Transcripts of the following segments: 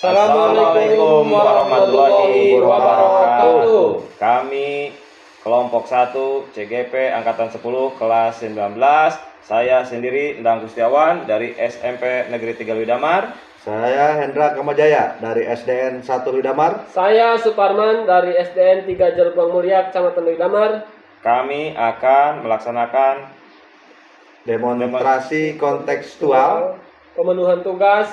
Assalamualaikum warahmatullahi wabarakatuh. Kami kelompok 1 CGP Angkatan 10 kelas 19. Saya sendiri Endang Gustiawan dari SMP Negeri 3 Lidamar. Saya Hendra Kamajaya dari SDN 1 Lidamar. Saya Suparman dari SDN 3 Jalupang Mulia, Kecamatan Lidamar. Kami akan melaksanakan demonstrasi kontekstual, pemenuhan tugas,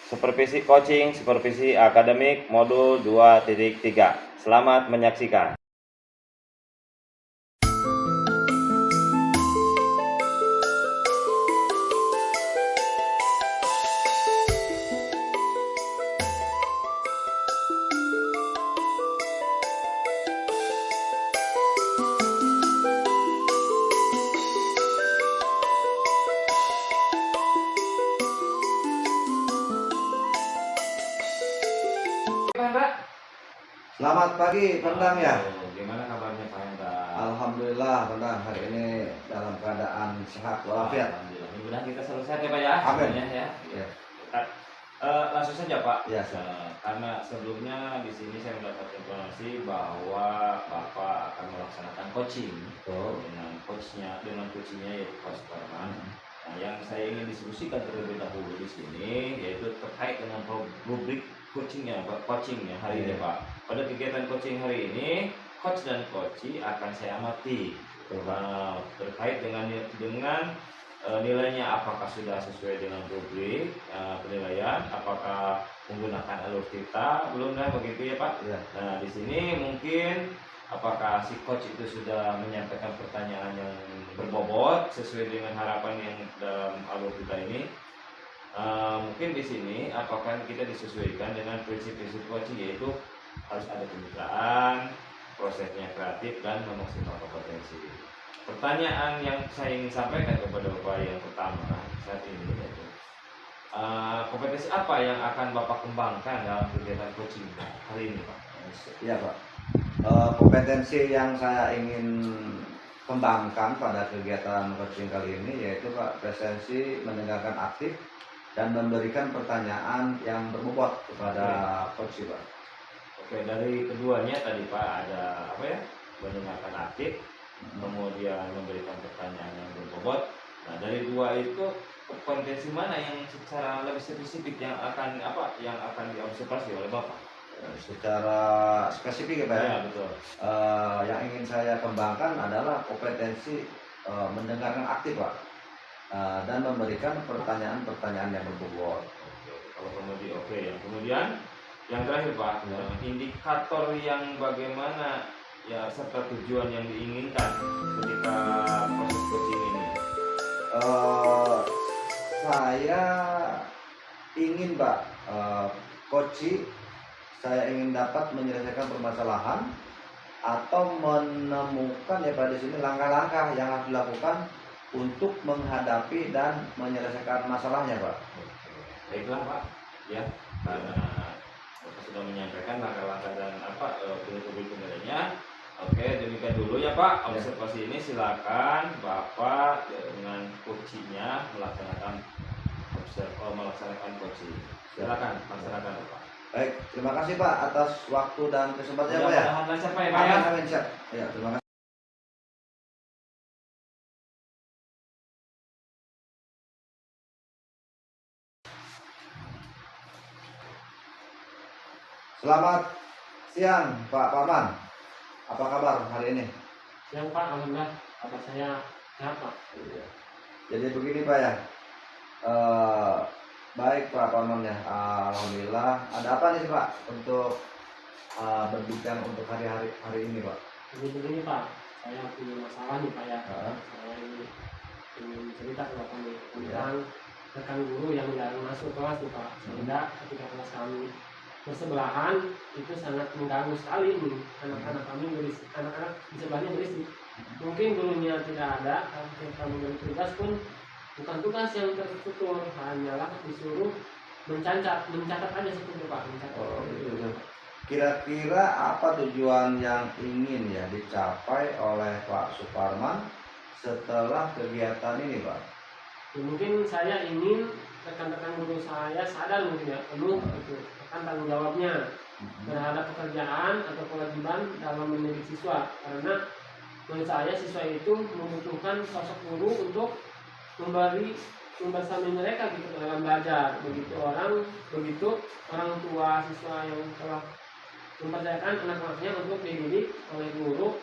supervisi coaching, supervisi akademik modul 2.3. Selamat menyaksikan. Selamat pagi, Pendang ya. Gimana kabarnya Pak Hendra? Alhamdulillah, Pendang hari ini dalam keadaan sehat walafiat. Alhamdulillah. Mudah-mudahan kita selalu sehat ya Pak ya. Amin. Ya. Ya. Langsung saja Pak. Ya. Karena sebelumnya di sini saya mendapat informasi bahwa Bapak akan melaksanakan coaching dengan coachnya yaitu Pak Suparman. Nah, yang saya ingin diskusikan terlebih dahulu di sini yaitu terkait dengan rubrik coaching hari ini Pak. Pada kegiatan coaching hari ini, coach dan coachee akan saya amati terkait dengan nilainya, apakah sudah sesuai dengan rubrik penilaian, apakah menggunakan alur kita, belum begitu ya Pak. Ya. Nah di sini mungkin apakah si coach itu sudah menyampaikan pertanyaan yang berbobot sesuai dengan harapan yang dalam alur kita ini. Mungkin di sini apakah kita disesuaikan dengan prinsip-prinsip coaching, yaitu harus ada kemitraan, prosesnya kreatif dan memaksimalkan potensi. Pertanyaan yang saya ingin sampaikan kepada Bapak yang pertama saat ini yaitu kompetensi apa yang akan Bapak kembangkan dalam kegiatan coaching hari ini Pak? Iya Pak. Kompetensi yang saya ingin kembangkan pada kegiatan coaching kali ini yaitu Pak, presensi mendengarkan aktif dan memberikan pertanyaan yang berbobot kepada coach Pak. Oke, dari keduanya tadi Pak ada mendengarkan aktif, kemudian memberikan pertanyaan yang berbobot. Nah dari dua itu kompetensi mana yang secara lebih spesifik yang akan diobservasi oleh Bapak? Secara spesifik ya Pak. Ya betul. Yang ingin saya kembangkan adalah kompetensi mendengarkan aktif Pak. Dan memberikan pertanyaan-pertanyaan yang berbobot. Kalau kemudian yang terakhir Pak, indikator yang bagaimana ya serta tujuan yang diinginkan ketika proses coaching ini. Saya ingin Pak, coaching saya ingin dapat menyelesaikan permasalahan atau menemukan ya Pak di sini langkah-langkah yang harus dilakukan untuk menghadapi dan menyelesaikan masalahnya Pak. Baiklah Pak, ya karena Bapak sudah menyampaikan langkah-langkah dan penilaiannya. Oke, demikian dulu ya Pak. Observasi ini silakan Bapak dengan coachingnya melaksanakan coaching. Silakan laksanakan Pak. Baik, terima kasih Pak atas waktu dan kesempatannya Pak ya. Lancar Pak ya. Amin, siap. Ya, terima kasih. Selamat siang Pak Parman. Apa kabar hari ini? siang Pak, alhamdulillah kabar saya sehat Pak. Jadi begini Pak ya. Baik Pak Parman ya. Alhamdulillah. Ada apa nih Pak untuk berbincang untuk hari ini Pak? Jadi begini Pak, saya punya masalah nih Pak ya. Saya ingin cerita ke Bapak nih tentang rekan guru yang jarang masuk kelas nih Pak. Sehingga ketika kelas kami bersebelahan itu sangat mengganggu sekali nih, anak-anak kami berisik, anak-anak di sebelahnya berisik. Mungkin gurunya tidak ada, ketika kami beri tugas pun bukan tugas yang terstruktur, hanyalah disuruh mencatat aja seperti itu Pak, mencatat. Gitu. Kira-kira apa tujuan yang ingin ya dicapai oleh Pak Suparman setelah kegiatan ini Pak? Ya, mungkin saya ingin rekan-rekan guru saya sadar mungkin ya penuh itu akan tanggung jawabnya terhadap pekerjaan atau kewajiban dalam mendidik siswa, karena menurut saya siswa itu membutuhkan sosok guru untuk membersami mereka gitu dalam belajar. Begitu orang tua siswa yang telah mempercayakan anak-anaknya untuk dididik oleh guru,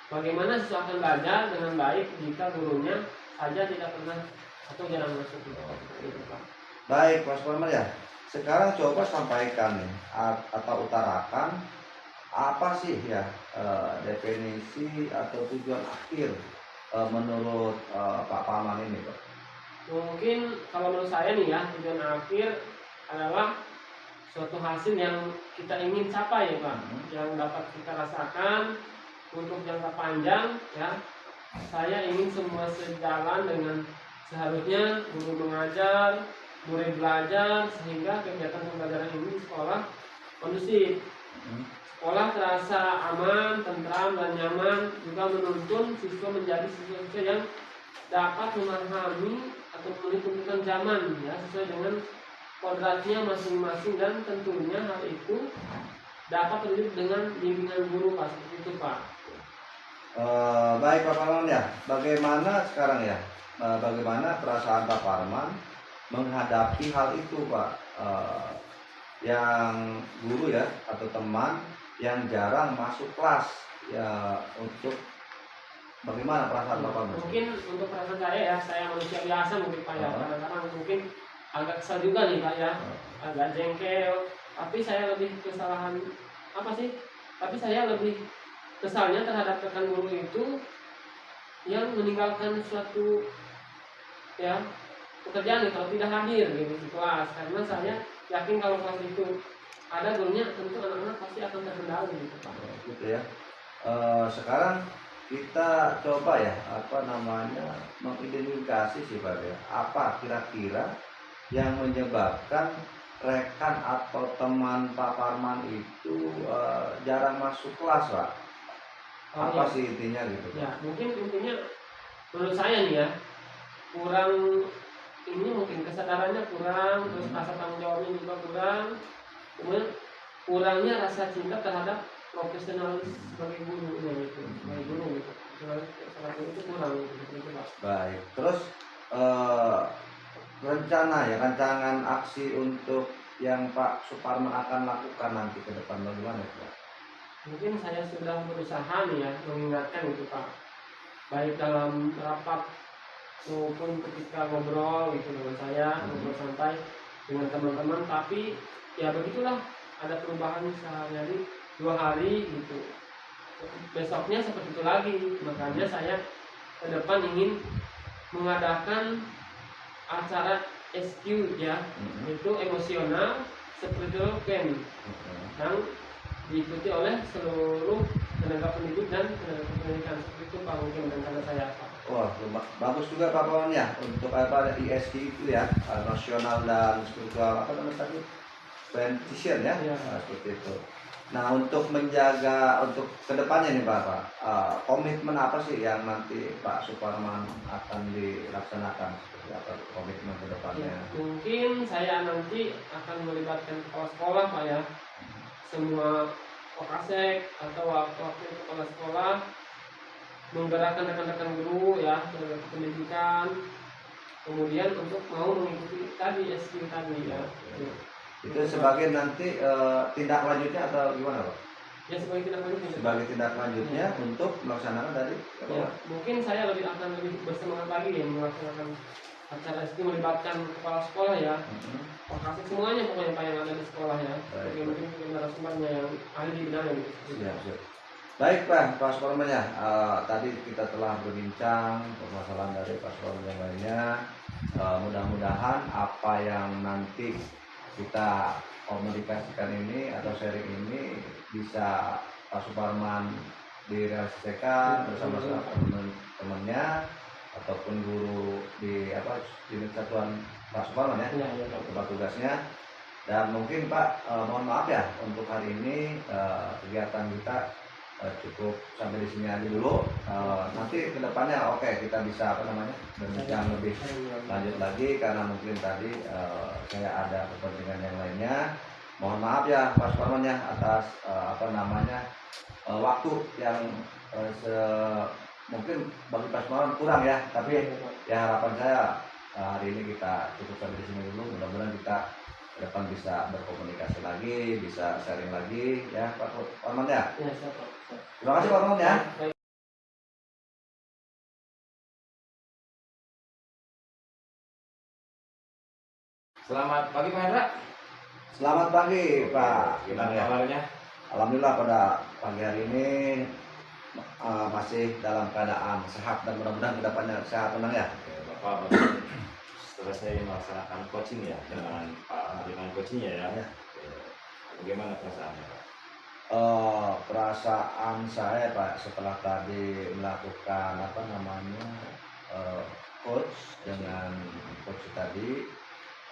bagaimana siswa akan belajar dengan baik jika gurunya saja tidak pernah atau jarang masuk gitu, Pak. Baik, Pak Suparman ya. Sekarang coba sampaikan nih, atau utarakan apa sih ya definisi atau tujuan akhir menurut Pak Parman ini, Pak? Mungkin kalau menurut saya nih ya, tujuan akhir adalah suatu hasil yang kita ingin capai ya Pak, yang dapat kita rasakan untuk jangka panjang ya. Saya ingin semua sejalan dengan seharusnya, guru mengajar, murid belajar, sehingga kegiatan pembelajaran ini di sekolah kondusif. Sekolah terasa aman, tentram, dan nyaman, juga menuntun siswa menjadi siswa-siswa yang dapat memahami atau memenuhi tuntutan zaman ya, sesuai dengan kodratnya masing-masing, dan tentunya hal itu dapat terwujud dengan bimbingan guru Pak, seperti itu Pak. Baik Pak Parman ya, bagaimana sekarang ya, bagaimana perasaan Pak Parman menghadapi hal itu Pak, yang guru ya atau teman yang jarang masuk kelas ya, untuk bagaimana perasaan Pak Parman? Mungkin untuk perasaan saya manusia biasa mungkin Pak ya, kadang-kadang mungkin agak kesal juga nih Pak ya, agak jengkel, tapi saya lebih kesalahan apa sih? Tapi saya lebih kesalnya terhadap rekan guru itu yang meninggalkan suatu ya pekerjaan nih kalau tidak hadir gitu di kelas, karena saya yakin kalau kelas itu ada gurunya, tentu anak-anak pasti akan terkendali gitu Pak. Gitu ya. Sekarang kita coba ya mengidentifikasi sih Pak ya, apa kira-kira yang menyebabkan rekan atau teman Pak Parman itu jarang masuk kelas Pak? Apa sih intinya gitu? Ya mungkin intinya menurut saya nih ya, kurang ini, mungkin kesadarannya kurang, terus rasa tanggung jawabnya juga kurang, kemudian kurangnya rasa cinta terhadap profesionalis sebagai guru gitu, sebagai guru gitu, salah satu itu kurang gitu Pak. Baik, terus rancangan aksi untuk yang Pak Suparman akan lakukan nanti ke depan bagaimana Pak? Mungkin saya sudah berusaha nih ya mengingatkan itu Pak, baik dalam rapat maupun ketika ngobrol gitu dengan saya, ngobrol santai dengan teman-teman, tapi ya begitulah, ada perubahan sehari-hari 2 hari gitu, besoknya seperti itu lagi. Makanya saya ke depan ingin mengadakan acara SQ ya, itu emosional spiritual camp yang diikuti oleh seluruh tenaga pendidik dan tenaga pendidikan, seperti itu Pak mungkin rencana saya Pak. Wah, bagus juga Pak Parman ya, untuk apa ISG itu ya, nasional dan spiritual apa namanya tadi, petition ya, seperti itu. Nah, untuk menjaga untuk kedepannya nih Pak, komitmen apa sih yang nanti Pak Suparman akan dilaksanakan, seperti apa komitmen kedepannya? Ya, mungkin saya nanti akan melibatkan kepala sekolah Pak ya, semua Wakasek atau wakil kepala sekolah, menggerakkan rekan-rekan guru ya, tenaga pendidikan, kemudian untuk mau mengikuti tadi SQ tadi ya. Itu sebagai nanti tindak lanjutnya atau gimana Pak? Ya sebagai tindak lanjutnya. Sebagai tindak lanjutnya untuk melaksanakan tadi. Ya, mungkin saya akan lebih bersemangat lagi ya melaksanakan acara SQ, melibatkan kepala sekolah ya, Wakasek semuanya pokoknya Pak yang ada di sekolah ya. Sebagai mungkin narasumbernya yang ahli di bidangnya gitu. Siap. Baik Pak Suparman ya, tadi kita telah berbincang permasalahan dari Pak Suparman yang lainnya. Mudah-mudahan apa yang nanti kita komunikasikan ini atau sharing ini bisa Pak Suparman direalisasikan bersama-sama teman-temannya ataupun guru di unit satuan Pak Suparman ya, tempat tugasnya. Dan mungkin Pak, mohon maaf ya untuk hari ini kegiatan kita cukup sampai di sini aja dulu. Nanti kedepannya oke kita bisa apa namanya berbincang lebih lanjut lagi karena mungkin tadi saya ada kepentingan yang lainnya. Mohon maaf ya Pak Suparman ya atas apa namanya waktu yang mungkin bagi Pak Suparman kurang ya, tapi ya harapan saya hari ini kita cukup sampai di sini dulu. Mudah-mudahan kita ke depan bisa berkomunikasi lagi, bisa sharing lagi ya Pak Suparman ya. Ya, siap, Pak. Terima kasih Pak Suparman ya. Baik. Selamat pagi Pak Hendra. Selamat pagi Pak. Gimana Ya. kabarnya? Alhamdulillah pada pagi hari ini masih dalam keadaan sehat dan mudah-mudahan kedepannya sehat tenang ya. Oke, Bapak baru selesai melaksanakan coaching ya dengan coachingnya ya. Ya. Oke. Bagaimana perasaannya Pak? Perasaan saya Pak setelah tadi melakukan apa namanya coach dengan coach tadi,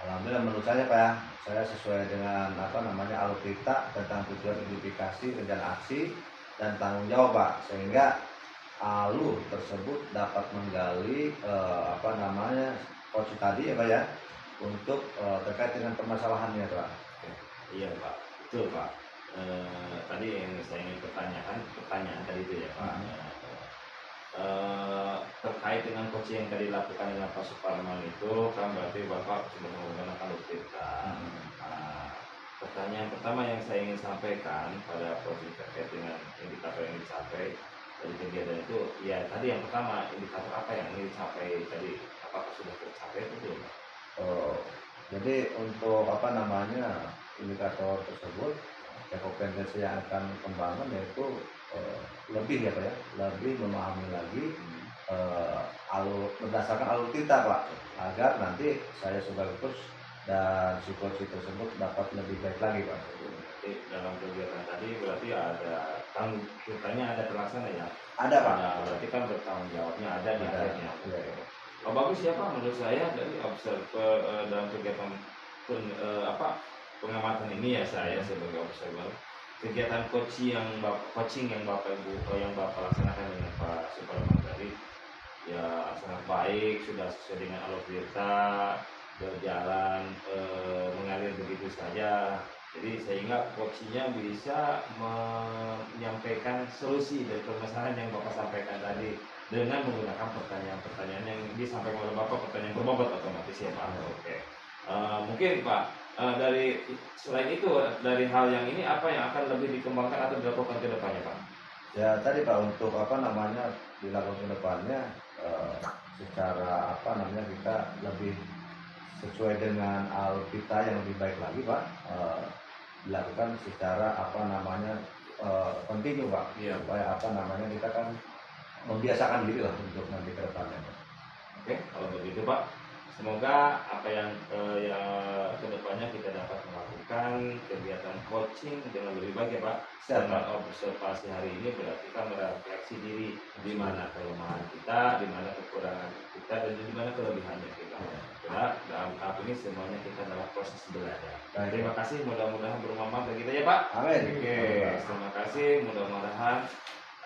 alhamdulillah menurut saya Pak ya, saya sesuai dengan apa namanya alutsista tentang tujuan identifikasi rencana aksi dan tanggung jawab Pak, sehingga alur tersebut dapat menggali apa namanya coach tadi ya Pak ya untuk terkait dengan permasalahannya Pak. Iya Pak, betul Pak. Tadi yang saya ingin pertanyaan tadi itu ya Pak. Terkait dengan coaching yang tadi dilakukan dengan Pak Suparman itu kan berarti Bapak sudah menggunakan alutsista. Pertanyaan pertama yang saya ingin sampaikan pada coaching terkait dengan indikator yang dicapai dari kegiatan itu, ya tadi yang pertama indikator apa yang ingin dicapai tadi, apakah sudah tercapai betul Pak? Jadi untuk apa namanya indikator tersebut ya kompetensi yang akan kembangkan yaitu lebih ya Pak ya, lebih memahami lagi alur berdasarkan alur kita Pak, agar nanti saya sebagai coach dan si coach tersebut dapat lebih baik lagi Pak. Jadi dalam kegiatan tadi berarti ada kitanya ada terlaksana ya? Ada Pak. Nah, berarti kan bertanggung jawabnya ada di Ada. akhirnya. Iya. Oh, bagus ya Pak, menurut saya dari dalam kegiatan pengamatan ini ya saya sebagai observer kegiatan coaching yang Bapak Ibu yang Bapak laksanakan dengan Pak Suparman tadi ya sangat baik, sudah sesuai dengan alur kita, berjalan mengalir begitu saja. Jadi sehingga coachingnya bisa menyampaikan solusi dari permasalahan yang Bapak sampaikan tadi dengan menggunakan pertanyaan-pertanyaan yang disampaikan oleh Bapak, pertanyaan berbobot otomatis ya Pak. Oke. Mungkin Pak dari selain itu dari hal yang ini apa yang akan lebih dikembangkan atau dilakukan ke depannya Pak? Ya tadi Pak untuk apa namanya dilakukan ke depannya secara apa namanya kita lebih sesuai dengan alur kita yang lebih baik lagi Pak, dilakukan secara apa namanya kontinu Pak, Iya. supaya apa namanya kita kan membiasakan diri lah untuk nanti ke depannya Pak. Oke, kalau begitu Pak, semoga apa yang kedepannya kita dapat melakukan kegiatan coaching dengan lebih baik ya Pak. Siap, Karena observasi hari ini berarti kita merefleksi diri di mana kelemahan kita, di mana kekurangan kita, dan di mana kelebihannya kita. Karena dalam tahap ini semuanya kita dalam proses belajar. Baik. Terima kasih, mudah-mudahan bermanfaat bagi kita ya Pak. Amin. Oke, terima kasih, mudah-mudahan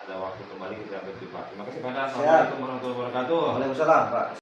ada waktu kembali kita berjumpa. Terima kasih Pak. Siap. Assalamualaikum warahmatullahi wabarakatuh. Waalaikumsalam Pak.